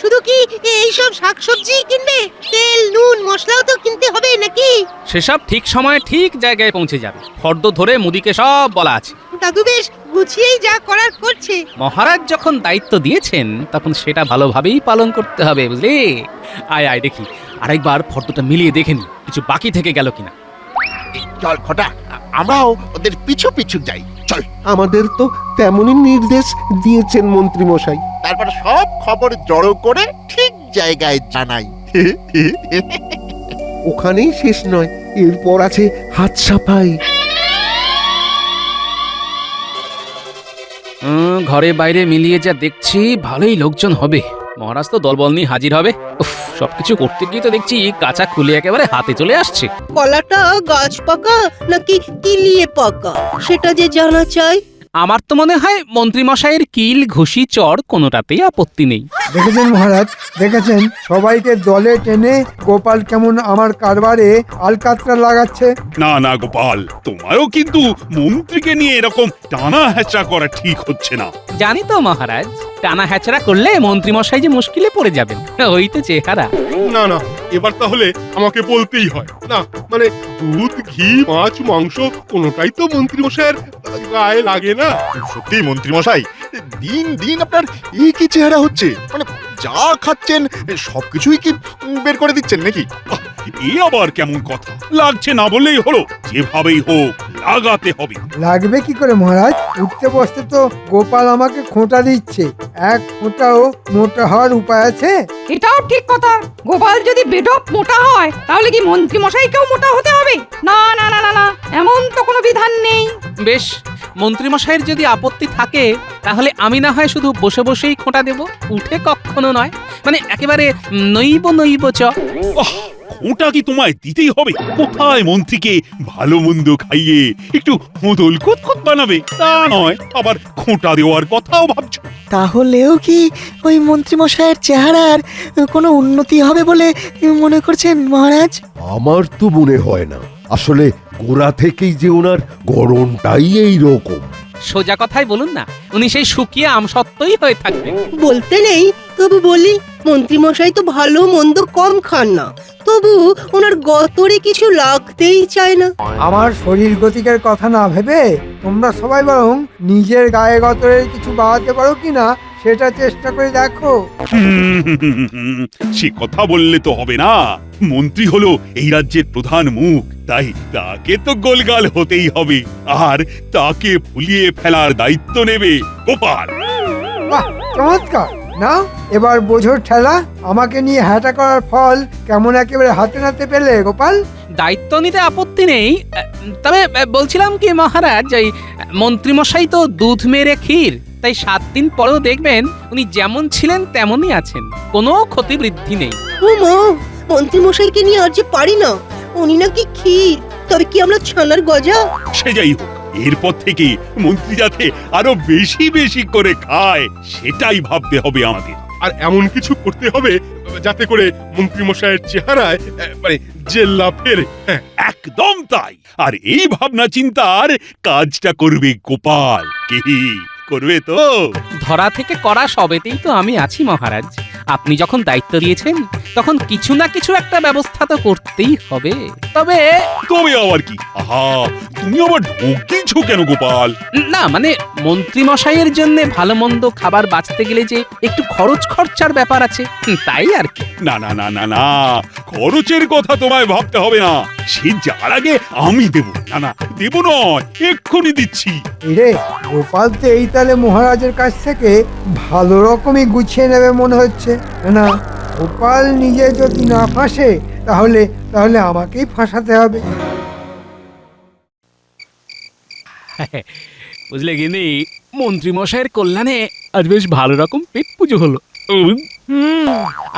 শুধু কি এইসব শাকসবজি কিনবে? তেল নুন মশলাও তো কিনতে হবে নাকি? সেসব ঠিক সময়ে ঠিক জায়গায় পৌঁছে যাবে। ফর্দ ধরে মুদিকে সব বলা আছে। দাদু বেশ গুছিয়েই যা করার করছে। মহারাজ যখন দায়িত্ব দিয়েছেন তখন সেটা ভালোভাবেই পালন করতে হবে, বুঝলি? আয় আয় দেখি আরেকবার ফর্দটা মিলিয়ে দেখে নি কিছু বাকি থেকে গেল কিনা। চল খোটা, আমরাও ওদের পিছু পিছু যাই। চল, আমাদের তো তেমনই নির্দেশ দিয়েছেন মন্ত্রী মশাই। তারপর সব খবর জড়ো করে ঠিক জায়গায় জানাই। ওখানেই শেষ নয়, এরপর আছে হাত সাফাই। ঘরে বাইরে মিলিয়ে যা দেখছি ভালোই লোকজন হবে। মহারাজ তো দলবল নিয়ে হাজির হবে। উফ, সবকিছু করতে গিয়ে তো দেখছি কাঁচা খুলে একেবারে হাতে চলে আসছে। কলাটা গাছ পাকা নাকি কিলিয়ে পাকা সেটা যে জানা চাই। আমার তো মনে হয় মন্ত্রী মশাইয়ের কিল ঘুষি চড় কোনোটাতেই আপত্তি নেই। দেখেছেন মহারাজ, দেখেছেন সবাইকে দলে টেনে গোপাল কেমন আমার কারবারে আলকাতরা লাগাচ্ছে। না না গোপাল, তোমারও কিন্তু মন্ত্রীকে নিয়ে এরকম টানা হ্যাচড়া করা ঠিক হচ্ছে না। জানি তো মহারাজ, টানা হ্যাচড়া করলে মন্ত্রী মশাই যে মুশকিলে পড়ে যাবেন, ওই তো চেহারা। না না, এবার তাহলে আমাকে বলতেই হয়। না মানে দুধ ঘি মাছ মাংস কোনোটাই তো মন্ত্রী মশাইয়ের গায়ে লাগে না। সত্যি মন্ত্রী মশাই, দিন দিন আপনার এই কি চেহারা হচ্ছে? মানে যা খাচ্ছেন সবকিছুই কি বের করে দিচ্ছেন নাকি? এ আবার কেমন কথা? লাগছে না বললেই হলো, যেভাবেই হোক লাগাতে হবে। লাগবে কি করে মহারাজ? উঠতে বসতে তো গোপাল আমাকে খোঁটা দিচ্ছে। এক খোঁটাও মোটা হওয়ার উপায় আছে? এটাও ঠিক কথা। গোপাল যদি বেঢপ মোটা হয় তাহলে কি মন্ত্রী মশাইকেও মোটা হতে হবে? না না না না না, এমন তো কোনো বিধান নেই। বেশ, মন্ত্রী মশাইয়ের যদি আপত্তি থাকে তাহলে আমি না হয় শুধু বসে বসেই খোঁটা দেব, উঠে কখনো নয়। মানে একেবারে নইব নইব চ। ওটা কি তোমায় দিতেই হবে? কোথায় মন্ত্রীকে ভালো মন্দ খাইয়ে একটু হোদল কুতকুত বানাবে, তা নয় আবার খোঁটা দেওয়ার কথাও ভাবছো। তাহলেও কি ওই মন্ত্রীমশাইয়ের চেহারার কোনো উন্নতি হবে বলে মনে করছেন মহারাজ? আমার তো মনে হয় না। আসলে গোড়া থেকেই যে ওনার গড়নটাই এই রকম। সোজা কথাই বলুন না, উনি সেই শুকিয়ে আমসত্ত্বই হয়ে থাকবেন। বলতে নেই, তবু বলি মন্ত্রী মশাই তো ভালো মন্দ কম খান না, তবু ওনার গতরে কিছু লাগতেই চায় না। আমার শরীর গতিকের কথা না ভেবে তোমরা সবাই বরং নিজের গায়ে গতরের কিছু বাড়াতে পারো কিনা সেটা চেষ্টা করে দেখো। সে কথা বললে তো হবে না। মন্ত্রী হলো এই রাজ্যের প্রধান মুখ, তাই তাকে তো গোলগাল হতেই হবে, আর তাকে ভুলিয়ে ফেলার দায়িত্ব নেবে গোপাল। বাহ, চমৎকার! না এবার বোঝোর ঠেলা। আমাকে নিয়ে হ্যাটা করার ফল কেমন একেবারে হাতে নাতে পেলে গোপাল? দায়িত্ব নিতে আপত্তি নেই, তবে বলছিলাম কি মহারাজ, এই মন্ত্রীমশাই তো দুধ মেরে ক্ষীর, তাই 7 দিন পরেও দেখবেন উনি যেমন ছিলেন তেমনই আছেন, কোনো ক্ষতি বৃদ্ধি নেই। ও মা, মন্ত্রী মশাইকে নিয়ে আর যে পারি না। উনি নাকি ক্ষীর, তবে কি আমরা ছানার গজা? সে যাই হোক, এরপর থেকে মন্ত্রী যাতে আরো বেশি বেশি করে খায় সেটাই ভাবতে হবে আমাদের। আর এমন কিছু করতে হবে যাতে করে মন্ত্রী মশাইয়ের চেহারায় মানে জেল্লা ফেরে। একদম তাই। আর এই ভাবনা চিন্তার কাজটা করবে গোপাল। কি করবে তো? ধরা থেকে করা সবেতেই তো আমি আছি মহারাজ। আপনি যখন দায়িত্ব দিয়েছেন তখন কিছু না কিছু একটা ব্যবস্থা তো করতেই হবে। তবে আবার কি? আহা, তুমি আবার ঢোক দিয়েছো কেন গোপাল? না মানে মন্ত্রী মশাইয়ের জন্য ভালো মন্দ খাবার বাঁচতে গেলে যে একটু খরচার ব্যাপার আছে, তাই আর কি। না না না না না, খরচের কথা তোমায় ভাবতে হবে না, সে যার আগে আমি দেব। না না, দেব নয়, এক্ষুনি দিচ্ছি। রে গোপাল তো এই তালে মহারাজের কাছ থেকে ভালো রকমই গুছিয়ে নেবে মনে হচ্ছে। না, গোপাল নিজে যদি না ফাঁসে তাহলে তাহলে আমাকেই ফাঁসাতে হবে। বুঝলে গিনি, মন্ত্রী মশাইয়ের কল্যাণে আজ বেশ ভালো রকম পেট পুজো হলো।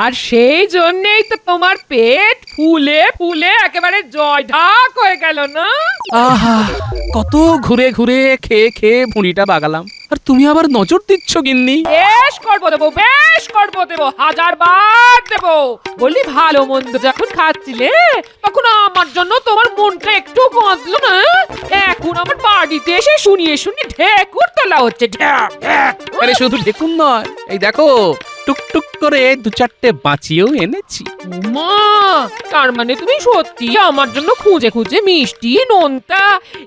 আর সেই জন্যই তো তোমার পেট ফুলে ফুলে একেবারে জয় ঢাক হয়ে গেল না? আহা, কত ঘুরে ঘুরে খেয়ে খেয়ে ভুঁড়িটা বাগালাম, আর তুমি আবার নজর দিচ্ছ গিন্নি। বেশ করবো দেবো, বেশ করবো দেবো, 1000 বার দেবো। বলি ভালো মন্দ যখন খাচ্ছিলে তখন আমার জন্য তোমার মনটা একটু কাঁদলো না? এখন আমার বাড়িতে এসে শুনিয়ে ঢেকুর তোলা হচ্ছে। ঢ্যাক ঢ্যাক। আরে শুধু ঢেকুন নয়, এই দেখো টুকটুক করে দু চারটে বাঁচিয়েও এনেছি। মা, তার মানে তুমি সত্যি আমার জন্য খুঁজে খুঁজে মিষ্টি নোনতা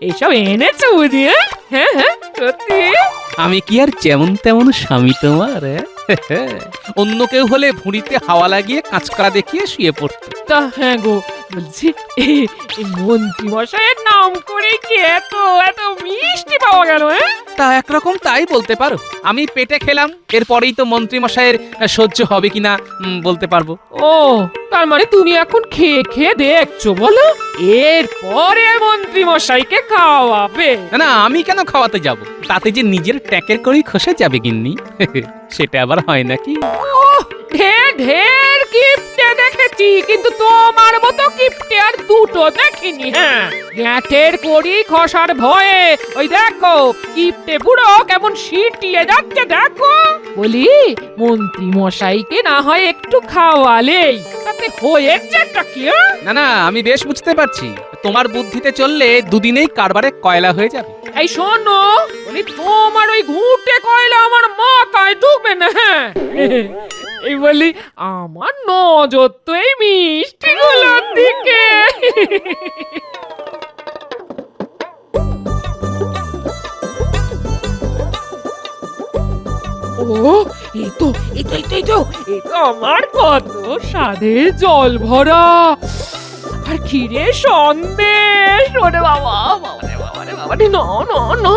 এসব এনেছো বুঝি? হ্যাঁ হ্যাঁ, সত্যি? আমি কি আর যেমন তেমন স্বামী তোমার? অন্য কেউ হলে ভুঁড়িতে হাওয়া লাগিয়ে কাঁচকড়া দেখিয়ে শুয়ে পড়তো। তা হ্যাঁ গো, বলছি এই মন্ত্রী মশাইয়ের নাম করে কি এত এত মিষ্টি পাওয়া গেল? তা একরকম তাই বলতে পারো। আমি পেটে খেলাম, এরপরেই তো মন্ত্রী মশাইয়ের সহ্য হবে কিনা বলতে পারবো। ও, তার মানে তুমি এখন খেয়ে খেয়ে দেখছো বলো? এরপরে মন্ত্রী মশাইকে খাওয়াবে? না না, আমি কেন খাওয়াতে যাব? তাতে যে নিজের ট্যাকের করেই খসে যাবে গিন্নি। সেটা আবার হয় নাকি? ঢের ঢের কিপটে দেখেছি, কিন্তু তোমার মতো কিপটে আর দুটো দেখিনি। হ্যাঁ, গ্যাটের করি খসার ভয়ে ওই দেখো কিপটে বুড়ো কেমন সিটিয়ে যাচ্ছে দেখো। বলি মন্ত্রী মশাইকে না হয় একটু খাওয়ালেই তাতে হয়েছেটা কি? না না, আমি বেশ বুঝতে পারছি তোমার বুদ্ধিতে চললে দুদিনেই কারবারে কয়লা হয়ে যাবে। এই শোনো, বলি তোমার ওই ঘুঁটে কয়লা আমার মাথায় ঢুকবে না। হ্যাঁ, এই বলি আমার নজর তো এই মিষ্টিগুলোর দিকে। ও, এই তো আমার কত স্বাদের জল ভরা আর ক্ষীরে সন্দেশ। ওরে বাবা, বাবারে বাবারে বাবারে, না না না,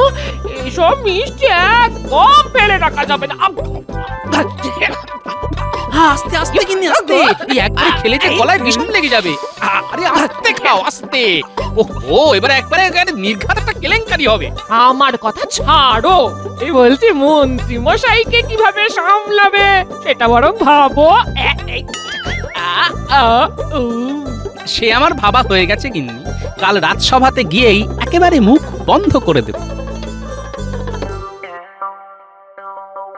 এইসব মিষ্টি একদম ফেলে রাখা যাবে না। আস্তে আস্তে গিন্নি, আস্তে। এই একবারে খেলে যে গলায় বিষম লেগে যাবে। আরে আস্তে খাও, আস্তে। ওহো, এবারে একবারে নির্ঘাত একটা কেলেঙ্কারি হবে। আমার কথা ছাড়ো, এই বলছি মন্ত্রী মশাইকে কিভাবে সামলাবে সেটা বরং ভাবো। সে আমার ভাবা হয়ে গেছে গিন্নি। কাল রাজসভাতে গিয়েই একেবারে মুখ বন্ধ করে দেব।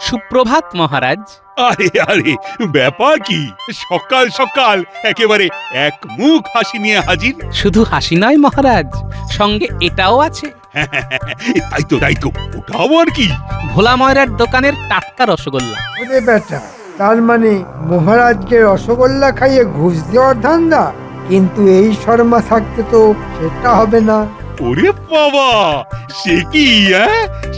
সুপ্রভাত মহারাজ। আরে আরে, ব্যাপার কি? সকাল সকাল একেবারে এক মুখ হাসি নিয়ে হাজির। শুধু হাসি নয় মহারাজ, সঙ্গে এটাও আছে। তাই তো, ওটাও আর কি? ভোলা ময়রার দোকানের টাটকা রসগোল্লা। ওরে বেটা, তার মানে মহারাজকে রসগোল্লা খাইয়ে ঘুষ দেওয়ার ধান্দা? কিন্তু এই শর্মা থাকতে তো সেটা হবে না। ওরে বাবা, সে কি?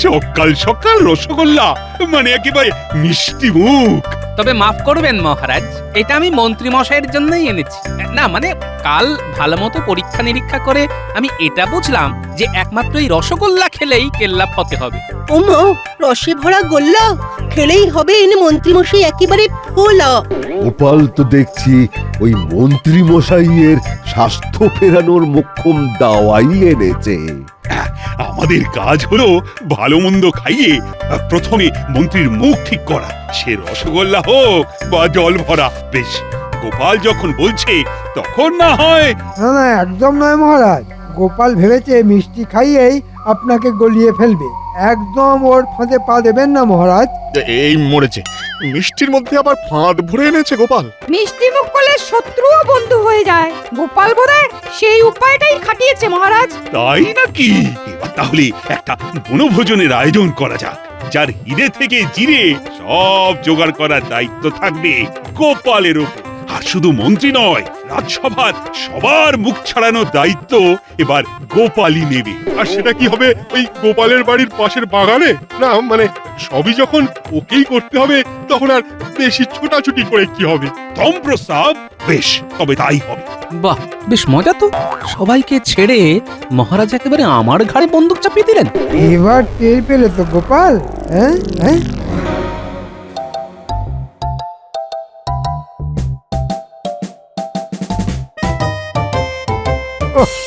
সকাল সকাল রসগোল্লা, মানে একেবারে মিষ্টি মুখ। তবে মাফ করবেন মহারাজ, এটা আমি মন্ত্রী মশাইয়ের জন্যই এনেছি। না মানে কাল ভালো মতো পরীক্ষা নিরীক্ষা করে আমি এটা বুঝলাম যে একমাত্র এই রসগোল্লা খেলেই কেল্লা ফতে হবে। ওমা, রসে ভরা গোল্লা খেলেই হবে এনে মন্ত্রী মশাই একেবারে ফোলা। গোপাল তো দেখছি ওই মন্ত্রী মশাইয়ের স্বাস্থ্য ফেরানোর মোক্ষম দাওয়াই এনেছে। আমাদের কাজ হলো ভালো মন্দ খাইয়ে প্রথমে মন্ত্রীর মুখ ঠিক করা, সে রসগোল্লা হোক বা জল ভরা। বেশ, গোপাল যখন বলছে তখন না হয়। না না, একদম নয় মহারাজ। গোপাল ভেবেছে মিষ্টি খাইয়েই আপনাকে গলিয়ে ফেলবে। একদম ওর ফাঁদে পা দেবেন না মহারাজ। এই মরেছে, মিষ্টির মধ্যে আবার ফাঁদ ভরে এনেছে গোপাল। মিষ্টি মুখ করলে শত্রুও বন্ধু হয়ে যায়। গোপাল বোধহয় সেই উপায়টাই খাটিয়েছে মহারাজ। তাই নাকি? এবার তাহলে একটা বনভোজনের আয়োজন করা যাক, যার হিরে থেকে জিরে সব জোগাড় করার দায়িত্ব থাকবে গোপালের উপর। আর শুধু মন্ত্রী নয়, রাজসভার সবার মুখ ছাড়ানোর দায়িত্ব এবার গোপালই নেবে। আর সেটা কি হবে? ওই গোপালের বাড়ির পাশের বাগানে? না মানে সবই যখন ওকেই করতে হবে, তখন আর বেশি ছোটাছুটি করে কি হবে? তম প্রস্তাব, বেশ, তবে তাই হবে। বাহ, বেশ মজা তো। সবাইকে ছেড়ে মহারাজ একেবারে আমার ঘাড়ে বন্দুক চাপিয়ে দিলেন। এবার টের পেলে তো গোপাল? হ্যাঁ হ্যাঁ,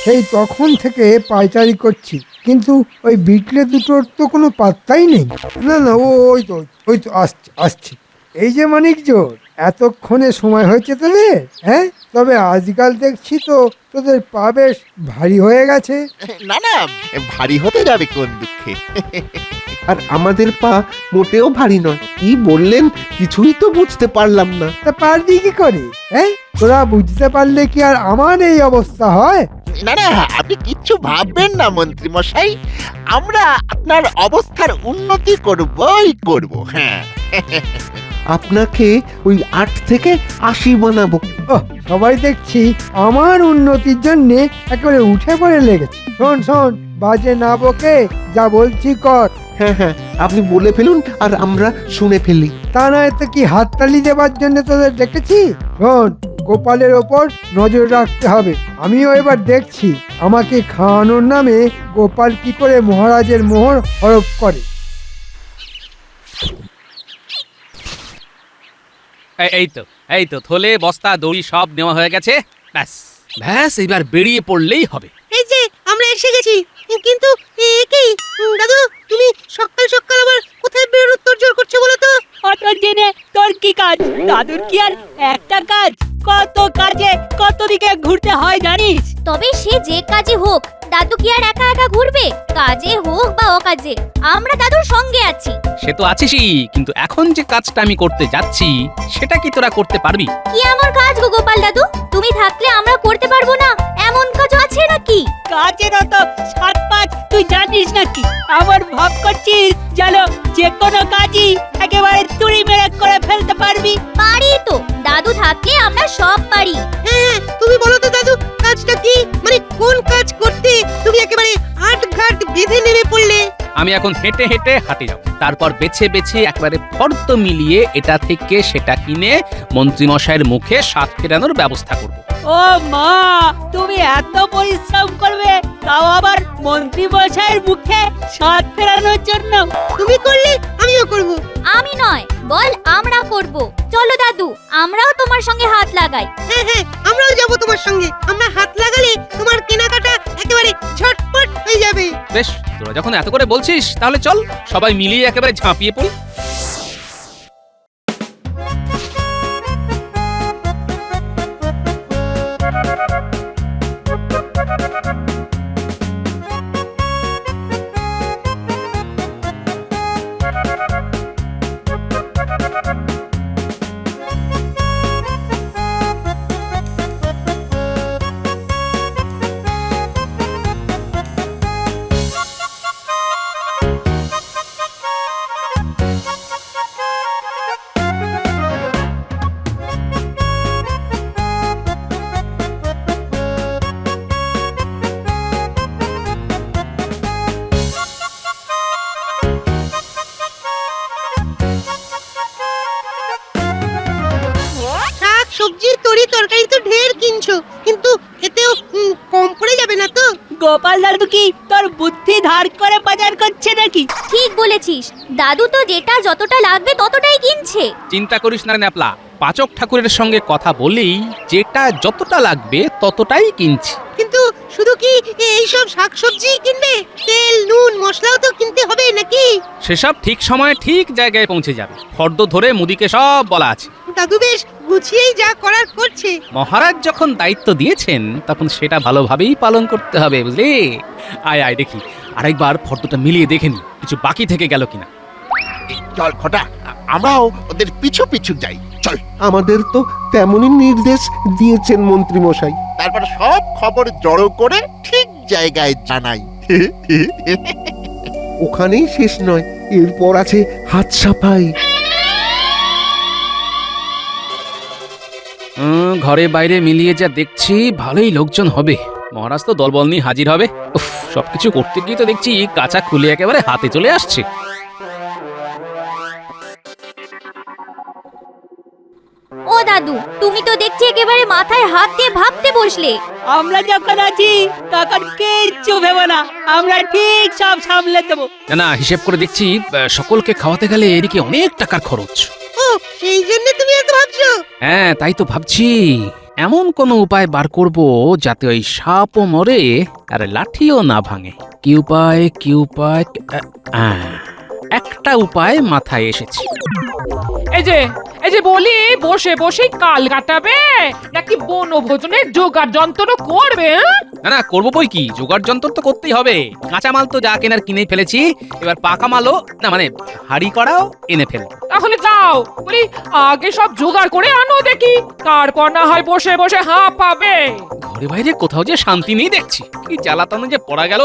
সেই তখন থেকে পায়চারি করছি, কিন্তু ওই বিটলে দুটোর তো কোনো পাত্তাই নেই। না না, ওই তো আসছে। এই যে মানিক জোর, এতক্ষণে সময় হয়েছে তোদের? হ্যাঁ, তবে আজকাল দেখছি তো তোদের পা বেশ ভারী হয়ে গেছে। না না, ভারী হতে যাবে কোন দুঃখে। আর আমাদের পা মোটেও ভারী নয়। কি বললেন কিছুই তো বুঝতে পারলাম না। তা পারবি কি করে? হ্যাঁ, তোরা বুঝতে পারলে কি আর আমার এই অবস্থা হয়? না না, আপনি কিচ্ছু ভাববেন না মন্ত্রী মশাই, আমরা আপনার অবস্থার উন্নতি করবই করব। হ্যাঁ, আপনাকে ওই 8 থেকে 80 বানাবো। ওহ, সবাই দেখছি আমার উন্নতির জন্যে একেবারে উঠে পড়ে লেগেছে। শোন শোন, বাজে না বকে যা বলছি কর। হ্যাঁ হ্যাঁ, আপনি বলে ফেলুন আর আমরা শুনে ফেলি। তা নয় তো কি হাততালি দেবার জন্য তোদের ডেকেছি? শোন, গোপালের ওপর নজর রাখতে হবে। আমিও এবার দেখছি আমাকে খাওয়ানোর নামে গোপাল কি করে মহারাজের মোহর হরপ করে। এই তো থলে বস্তা দড়ি সব নেওয়া হয়ে গেছে। ব্যাস ব্যাস এবার বেরিয়ে পড়লেই হবে। এই যে আমরা এসে গেছি, কিন্তু কি দাদু, তুমি সকাল সকাল আবার কোথায় বেরোনোর তোড়জোড় করছো বলো তো? অত জেনে তোর কি কাজ? দাদুর কি আর একটা কাজ? কত কাজে কত দিকে ঘুরতে হয় জানিস? তবে সে যে কাজে হোক, দাদু কি আর একা একা ঘুরবে? কাজে হোক বা অকাজে, আমরা দাদুর সঙ্গে আছি। সে তো আছিসই, কিন্তু এখন যে কাজটা আমি করতে যাচ্ছি সেটা কি তোরা করতে পারবি? কি আমার কাজ গো গোপাল দাদু? তুমি থাকলে আমরা করতে পারবো না এমন কাজ আছে নাকি? কাজের অত সাত পাঁচ তুই জানিস নাকি? আমার ভাব করছিস যেন যে কোনো কাজই একেবারে তুড়ি মেরে করে ফেলতে পারবি। পারি তো, দাদু থাকলে আমরা সব পারি। হ্যাঁ, তুমি বলো তো দাদু, কাজটা কি? মানে কোন কাজ করতে তুমি একেবারে আটঘাট বেঁধে নেমে পড়লে? আমি এখন হেঁটে হেঁটে হাঁটে যাব, তারপর বেছে বেছে একবারে ফর্দ মিলিয়ে এটা থেকে সেটা কিনে মন্ত্রীমশাইয়ের মুখে স্বাদ ফেরানোর ব্যবস্থা করব। ও মা, তুমি এত পরিশ্রম করবে, তাও আবার মন্ত্রী মশাইয়ের মুখে স্বাদ ফেরানোর জন্য? তুমি করলে আমিও করব। আমি নয়, বল আমরা করব। চলো দাদু, আমরাও তোমার সঙ্গে হাত লাগাই। হ্যাঁ হ্যাঁ, আমরাও যাব তোমার সঙ্গে। আমরা হাত লাগালে তোমার কেনাকাটা একেবারে ঝটপট হয়ে যাবে। বেশ, তোরা যখন এত করে বলছিস তাহলে চল সবাই মিলিয়ে একেবারে ঝাঁপিয়ে পড়ি। শাক সবজি তরি তরকারি তো ঢের কিনছো, কিন্তু এতেও কম পড়ে যাবে না তো? গোপাল দাদু কি তোর বুদ্ধি ধার করে বাজার করছে নাকি? ঠিক বলেছিস, দাদু তো যেটা যতটা লাগবে ততটাই কিনছে। চিন্তা করিস না ন্যাপলা, পাচক ঠাকুরের সঙ্গে কথা বলেই যেটা যতটা লাগবে ততটাই কিনছি। কিন্তু শুধু কি এইসব শাক সবজি কিনবে? তেল নুন মশলাও তো কিনতে হবে নাকি? সেসব ঠিক সময়ে ঠিক জায়গায় পৌঁছে যাবে। ফর্দ ধরে মুদিকে সব বলা আছে। দাদু বেশ গুছিয়েই যা করার করছে। মহারাজ যখন দায়িত্ব দিয়েছেন তখন সেটা ভালোভাবেই পালন করতে হবে, বুঝলি? আয় আয় দেখি আরেকবার ফর্দটা মিলিয়ে দেখে নি কিছু বাকি থেকে গেল কিনা। চল খটা, আমরাও ওদের পিছু পিছু যাই। চল, আমাদের তো তেমনই নির্দেশ দিয়েছেন মন্ত্রী মশাই। তারপর সব খবর জড়ো করে ঠিক জায়গায় জানাই। ওখানেই শেষ নয়, এরপর আছে হাত সাফাই। ঘরে বাইরে মিলিয়ে যা দেখছি ভালোই লোকজন হবে। মহারাজ তো দলবল নিয়ে হাজির হবে। উফ, সবকিছু করতে গিয়ে তো দেখছি কাঁচা খুলে একেবারে হাতে চলে আসছে। ও দাদু, তুমি তো দেখছি একেবারে মাথায় হাত দিয়ে ভাবতে বসলে। আমরা যখন আছি তখন কিচ্ছু ভেবো না, আমরা ঠিক সব সামলে দেবো। না না, হিসেব করে দেখছি সকলকে খাওয়াতে গেলে এদিকে অনেক টাকার খরচ। ও, সেই জন্য তুমি এত ভাবছো? হ্যাঁ, তাই তো ভাবছি এমন কোনো উপায় বার করব যাতে ওই সাপও মরে আর লাঠিও না ভাঙে। কি উপায় কি উপায়? একটা উপায় মাথায় এসেছে। এই যে বলি, বসে বসে কাল কাটাবে নাকি বনভোজনের জোগাড় যন্ত্র করবে? না না, করবো বই কি, জোগাড় যন্ত্র তো করতেই হবে। কাঁচামাল তো যা কেনার কিনেই ফেলেছি, এবার পাকা মালও না মানে হাড়ি করাও এনে ফেল। তাহলে যাও, বলি আগে সব জোগাড় করে আনো দেখি, তারপর না হয় বসে বসে হাঁপাবে। ঘরে বাইরে কোথাও যে শান্তি নেই দেখছি, কি জ্বালাতনে যে পড়া গেল।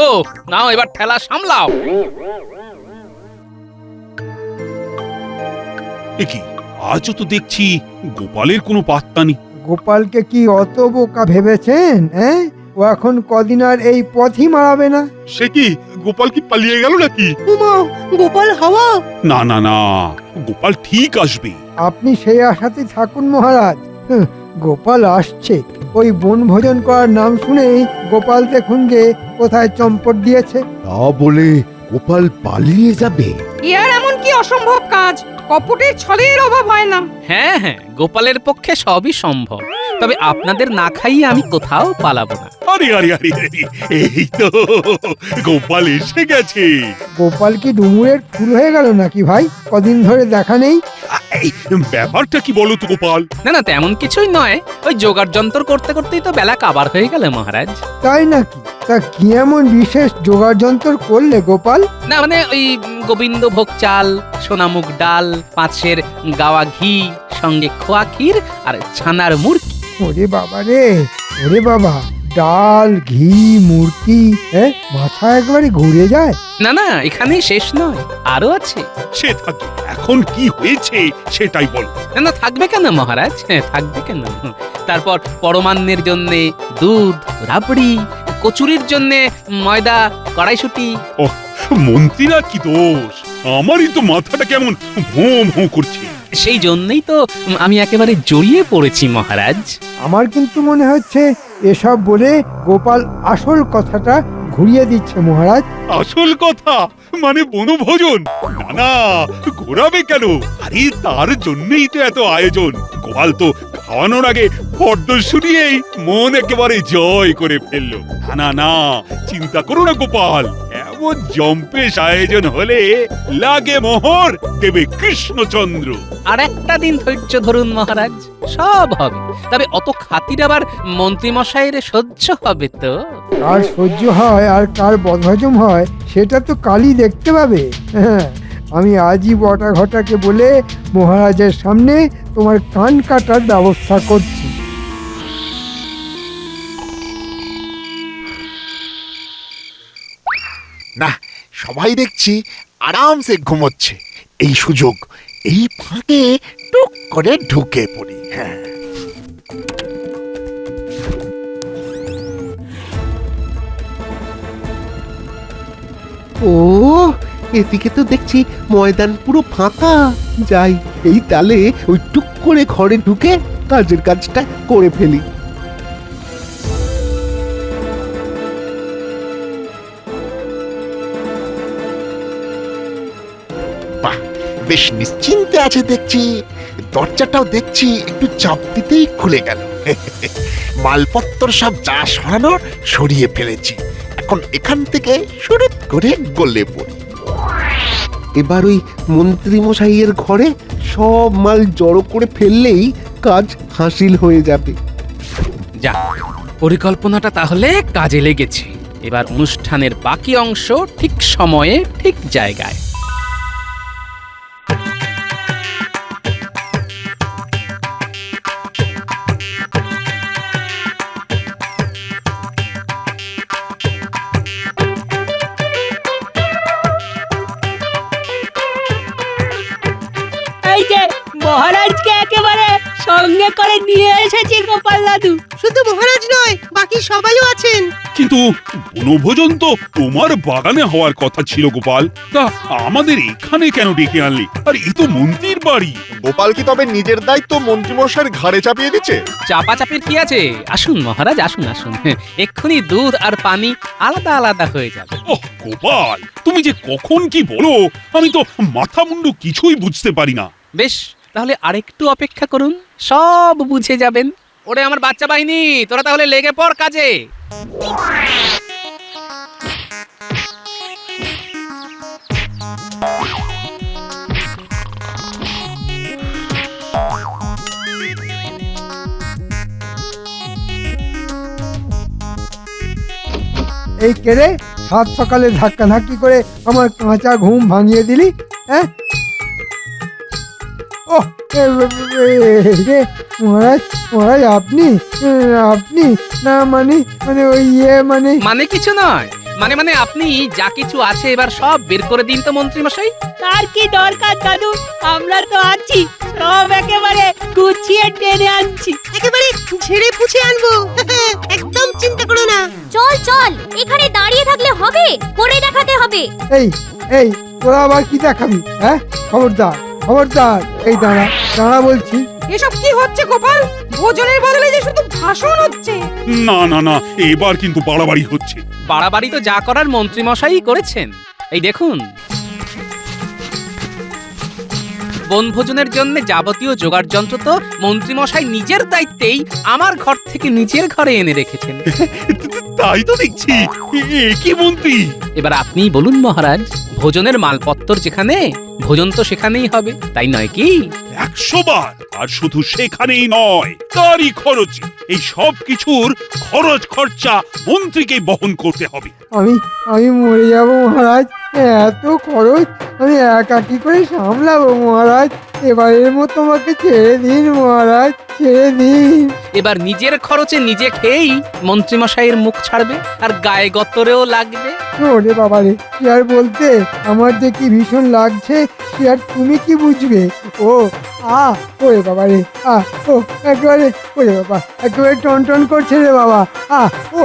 নাও এবার ঠেলা সামলাও। এ কি, আজও তো দেখছি গোপালের কোনো পাত্তা নেই। গোপালকে কি অত বোকা ভেবেছেন? হ্যাঁ, ও এখন কদিন আর এই পথই মারাবে না। সে কি গোপাল কি পালিয়ে গেল নাকি? উমা, গোপাল হাওয়া। না না না, গোপাল ঠিক আসবে। আপনি সেই আশাতেই থাকুন মহারাজ। গোপাল আসছে। ওই বনভোজন করার নাম শুনেই গোপাল দেখুন যে কোথায় চম্পট দিয়েছে। তা বলে গোপাল পালিয়ে যাবে? এ আর এমন কি অসম্ভব কাজ? কপটের ছলের অভাব হয় না। হ্যাঁ হ্যাঁ, গোপালের পক্ষে সবই সম্ভব। তবে আপনাদের না খাইয়ে আমি কোথাও পালাবো না। আরে আরে আরে আরে, এই তো গোপাল এসে গেছে। গোপাল কি ডুমুরের ফুল হয়ে গেল নাকি ভাই? কদিন ধরে দেখা নেই। এই ব্যাপারটা কি বলো তো গোপাল? না না, তেমন কিছুই নয়। ওই জোগাড় যন্ত্র করতে করতেই তো বেলা কাবার হয়ে গেল মহারাজ। তাই নাকি? তা কি এমন বিশেষ জোগাড় যন্ত্র করলে গোপাল? না মানে ওই গোবিন্দভোগ চাল, সোনামুগ ডাল, 5 সের গাওয়া ঘি, সঙ্গে খোয়া ক্ষীর আর ছানার মুরকি। ওরে বাবা রে, ওরে বাবা, ডাল, ঘি, মূর্তি, মাথা একবারে ঘুরে যায়। না না, এখানেই শেষ নয়, আরো আছে। সে থাকবে, এখন কি হয়েছে সেটাই বল। না না, থাকবে কেন মহারাজ? হ্যাঁ, থাকবে কেন। তারপর পরমান্নের জন্য দুধ, রাবড়ি, কচুরির জন্য ময়দা, কড়াইশুটি। ওহ, মন্ত্রীরা কি দোষ? আমারই তো মাথাটা কেমন ভোঁ ভোঁ করছে। সেই জন্যই তো আমি একেবারে জড়িয়ে পড়েছি মহারাজ। আমার কিন্তু মনে হচ্ছে এসব বলে গোপাল আসল কথাটা ঘুরিয়ে দিচ্ছে মহারাজ। আসল কথা মানে বনভোজন? না না, ঘোরাবে কেন? আরে তার জন্যই তো এত আয়োজন। গোপাল তো খাওয়ানোর আগে ফর্দ শুনিয়েই মন একেবারে জয় করে ফেললো। না না না, চিন্তা করো না গোপাল, এমন জম্পেশ আয়োজন হলে লাগে মোহর, দেবে কৃষ্ণচন্দ্র। আর একটা দিন ধৈর্য ধরুন মহারাজ, সব হবে। তবে অত খাতির আবার মন্ত্রী মশাইয়ের সহ্য হবে তো? কার সহ্য হয় আর কার বদহজম হয় সেটা তো কালই দেখতে পাবে। হ্যাঁ, আমি আজই বটা ঘটাকে বলে মহারাজের সামনে তোমার কান কাটার ব্যবস্থা করছি। না, সবাই দেখছি আরামসে ঘুমোচ্ছে। এই সুযোগ, এই ফাঁকে টুক করে ঢুকে পড়ি। হ্যাঁ, ও, এদিকে তো দেখছি ময়দান পুরো ফাঁকা। যাই, এই তালে ওই টুক করে ঘরে ঢুকে কাজের কাজটা করে ফেলি। বাহ, বেশ নিশ্চিন্তে আছে দেখছি। দরজাটাও দেখছি একটু চাপ দিতেই খুলে গেল। মালপত্র সব যা সরানোর সরিয়ে ফেলেছি। এখন এখান থেকে শুরু করে গলে পড়ি। এবার ওই মন্ত্রী মশাইয়ের ঘরে সব মাল জড়ো করে ফেললেই কাজ হাসিল হয়ে যাবে। যা, পরিকল্পনাটা তাহলে কাজে লেগেছে। এবার অনুষ্ঠানের বাকি অংশ ঠিক সময়ে ঠিক জায়গায়। এই যে মহারাজকে একেবারে সঙ্গে করে নিয়ে এসেছি গোপাল দাদু। শুধু মহারাজ নয়, বাকি সবাইও আছেন। কিন্তু বনভোজন তো তোমার বাগানে হওয়ার কথা ছিল গোপাল, তা আমাদের এখানে কেন ডেকে আনলি? আর এই তো মন্ত্রীর বাড়ি। গোপাল কি তবে নিজের দায়িত্ব মন্ত্রীমশাইয়ের ঘাড়ে চাপিয়ে দিচ্ছে? চাপাচাপির কি আছে? আসুন মহারাজ, আসুন আসুন। এক্ষুনি দুধ আর পানি আলাদা আলাদা হয়ে যাবে। ওহ গোপাল, তুমি যে কখন কি বলো আমি তো মাথা মুন্ডু কিছুই বুঝতে পারি না। বেশ, তাহলে আরেকটু অপেক্ষা করুন, সব বুঝে যাবেন। ওরে আমার বাচ্চা বাহিনী, তোরা তাহলে লেগে পড় কাজে। এই কেড়ে সাত সকালে ধাক্কাধাক্কি করে আমার কাঁচা ঘুম ভাঙিয়ে দিলি। হ্যাঁ, ও রে মহারাজ, মহারাজ আপনি, আপনি না মানে মানে ওই মানে মানে কিছু নয়, মানে আপনি যা কিছু আছে এবার সব বের করে দিন তো মন্ত্রী মশাই। তার কি দরকার দাদু, আমরা তো আছি, সব একেবারে গুছিয়ে টেনে আনছি। একেবারে ছেড়ে পুছে আনবো, একদম চিন্তা করো না। চল চল, এখানে দাঁড়িয়ে থাকলে হবে, করে দেখাতে হবে। এই এই তোরা আবার কি দেখাবি? হ্যাঁ, খবরদার খবরদার, এই দাঁড়া দাঁড়া বলছি। এসব কি হচ্ছে গোপাল? ভোজনের বদলে যে শুধু ভাষণ হচ্ছে। না না না, এবার কিন্তু বাড়াবাড়ি হচ্ছে। বাড়াবাড়ি তো যা করার মন্ত্রী মশাই করেছেন। এই দেখুন, বনভোজনের জন্য যাবতীয় জোগাড় যন্ত্র তো মন্ত্রী মশাই নিজের দায়িত্বেই আমার ঘর থেকে নিজের ঘরে এনে রেখেছেন। তাই তো দেখছি, এ কি মন্ত্রী! এবার আপনিই বলুন মহারাজ, ভোজনের মালপত্তর যেখানে, ভোজন তো সেখানেই হবে, তাই নয় কি? 100 বার। আর শুধু সেখানেই নয়, তারই খরচে। এই সব কিছুর খরচ খরচা মন্ত্রীকে বহন করতে হবে। আমি আমি মরে যাব মহারাজ, এত খরচ আমি একা কি করে সামলাবো মহারাজ? এবারের মতো আমাকে ছেড়ে দিন মহারাজ, ছেড়ে দিন। এবার নিজের খরচে নিজে খেয়েই মন্ত্রী মশাইয়ের মুখ ছাড়বে, আর গায়ে গতরেও লাগবে। ওরে বাবা রে, কি আর বলতে, আমার যে কি ভীষণ লাগছে সে আর তুমি কি বুঝবে। ও ওরে বাবা রে, ও একেবারে, ওরে বাবা একেবারে টন টন করছে রে বাবা, ও